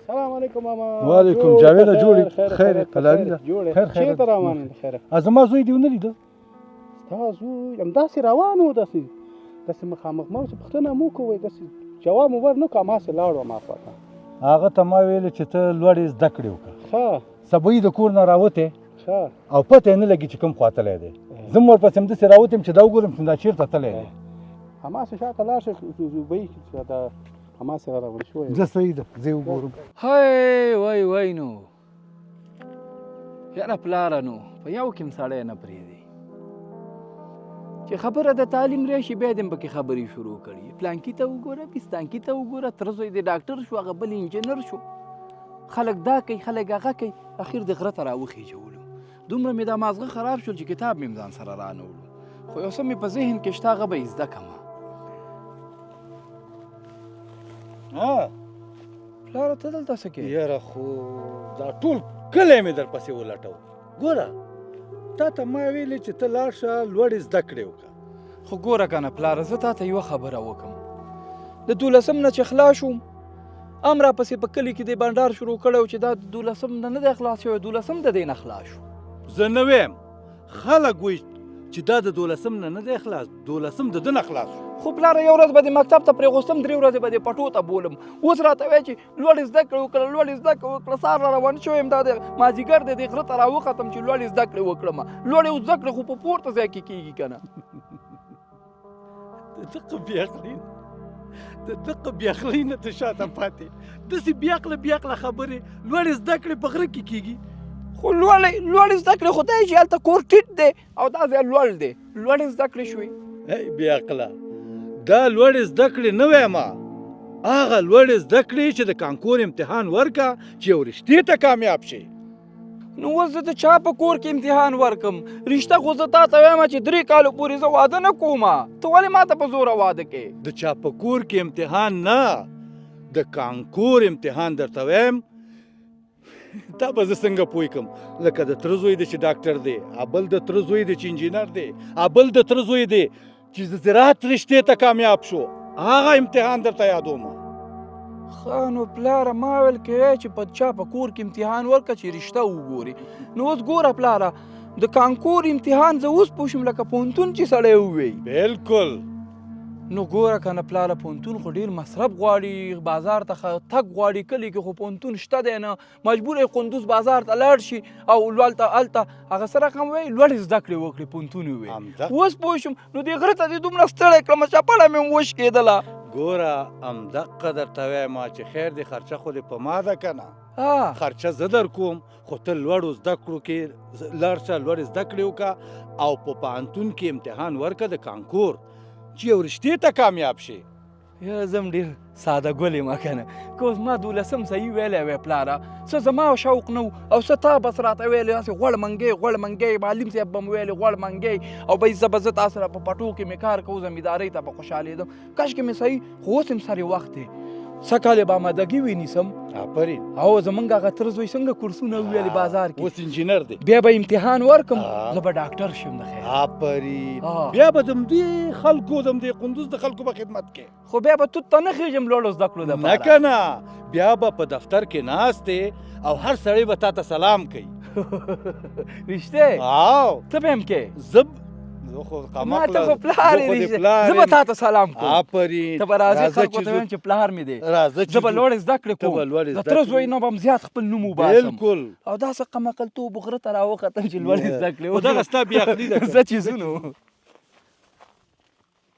سلام علیکم ماما. وعلیکم جاویده جوړې خیر قلاري ده خیر چېرته روان یې خیر زما زوی دې ونه لیده ستا زوی همداسې روان و داسې مخامخ ما ورته پوښتنه مو کوئ داسې جواب مو ور نه کړو هماسې لاړو ما خواته هغه ته ما ویل چې ته لوړې زده کړې وکړه ښه سبا یې د کور نه راوتی ښه او پته یې نه لګي چې کوم خوا تللی دی زه م ورپسې همداسې راوتم چې دا وګورم چې دا چېرته تللی دی هماسې شاته لاړ شئ زوبۍ دا هماسې راغونډ شوی زه صحیح ده زه یې وګورم هی وای نو یاره پلاره نو په یو کې م سړی نه پرېږدي چې خبره د تعلیم راشي بیا دې م پکې خبرې شروع کړي پلانکي ته وګوره پستانکي ته وګوره تره زوی د ډاکټر شو هغه بل انجینر شو خلک دا کوي خلک هغه کوي اخر د غره ته راوخېجولو دومره مې دا مازغه خراب شول چې کتاب مې م ځان سره رانوړو خو یو څه مې په ذهن کې شته هغه به یې زده کړمه پلاره ته دلته څه کوې یاره خو دا ټول کلی مې درپسې ولټو ګوره تا ته ما ویلې چې ته لاړ شه لوړې زده کړې وکړه خو ګوره که نه پلاره زه تا ته یوه خبره وکړم د 12 نه چې خلاص شوم ام راپسې په کلي کې دې بنډار شروع کړی و چې دا د 12 نه دی خلاص شوی 12 د دې نه خلاص شو زه نه ویم خلک وایي چې دا د 12 نه دی خلاص 12 د ده نه خلاص شو خو پلاره یو ورځ به دې مکتب ته پرېغوستم 3 ورځې به دې پټو ته بولم اوس راته وایي چې لوړې زده کړې وکړه سهار را روان شوی یم دا د مازدیګر دی دې غره ته راوختم چې لوړې زده کړې وکړم لوړې زده کړې خو په پورته ځای کې کېږي که نه د دقه بیاخلۍ نه ته شاته پاتې داسې بیاقله خبرې لوړې زده کړې په غره کې کېږي خو لوړې زده کړې خو دا چې هلته کور ټیټ دی او دا ځای لوړ دی لوړې زده کړې شوې بیاقله دا لوړې زده کړې نه وایم هغه لوړې زده کړې چې د کانکور امتحان ورکه چې یو رشتې ته کامیاب شي نو اوس زه د چا په کور کې امتحان ورکم رشته خو زه تا ته وایم چې 3 کالو پورې زه واده نه کوم ته ولې ما ته په زوره واده کې د چا په کور کې امتحان نه د کانکور امتحان درته وایم دا به زه څنګه پوه کړم لکه د تره زوی دی چې ډاکټر دی ابل د تره زوی دی چې انجینر دی ابل د تره زوی دی چې د زراعت رشتې ته کامیاب شو هغه امتحان درته یادوم ښه نو پلاره ما ویل کوې چې په چا په کور کې امتحان ورکړه چې رشته وګوري نو اوس ګوره پلاره د کانکور امتحان زه اوس پوه شم لکه پوهنتون چې سړی ووایي بالکل نو ګوره که نه پلاره پوهنتون خو ډېر مصرف غواړي بازار ته تګ غواړي کلي کې خو پوهنتون شته دی نه مجبور یې قندوز بازار ته لاړ شي او هلته هغه څه رقم وایي لوړې زده کړې وکړي پوهنتون ووایي اوس پوه شم نو دې غره ته دې دومره ستړی کړم چپړه مې وشکېدله ګوره همدقه درته وایم چې خیر دې خرچه خو دې په ما ده که نه خرچه زه در کوم خو ته لوړو زده کړو کې لاړ شه لوړې زده کړې وکړه او په پوهنتون کې امتحان ورکړه د کانکور چې یو رشتې ته کامیاب شي یا زم ډېر ساده ګل یم که نه که اوس ما 12 صحیح ویلی وی پلاره څه زما شوق نه او څه تا بس راته ویلې داسې غوړ منګی معلم صاحب به م ویلې غوړ منګی او به زه تا سره په پټو کې مې کار کوو زمیندارۍ ته به خوشحالېدم کاشکې مې صحیح خو اوس هم سر وخت دی څه کال به آمادګي ونیسم آفرین او زمونږ هغه تره زوی څنګه کورسونه وویلې بازار کې اوس انجینر دی بیا به امتحان ورکم زه به ډاکټر شم د خیر آفرین بیا به د همدې خلکو د همدې قندوز د خلکو به خدمت کې خو بیا به توت ته نه خېږم لوړو زده کړو دپاره نه که نه بیا به په دفتر کې ناست دی او هر سړی به تا ته سلام کوي رښتې ته به هم کې ما ته خو پلار یې زه به تا ته سلام کوم آفرین ته به راځې خلکو ته وایم چې پلار مې دی زه به لوړې زده کړې کوم د تره زوی نه به م زیات خپل نوم وباسم بالکل او داسې قمقلتوب غره ته راوختم چې لوړې زده کړې خو دغه ستا بیعقلي ده څه چیزونه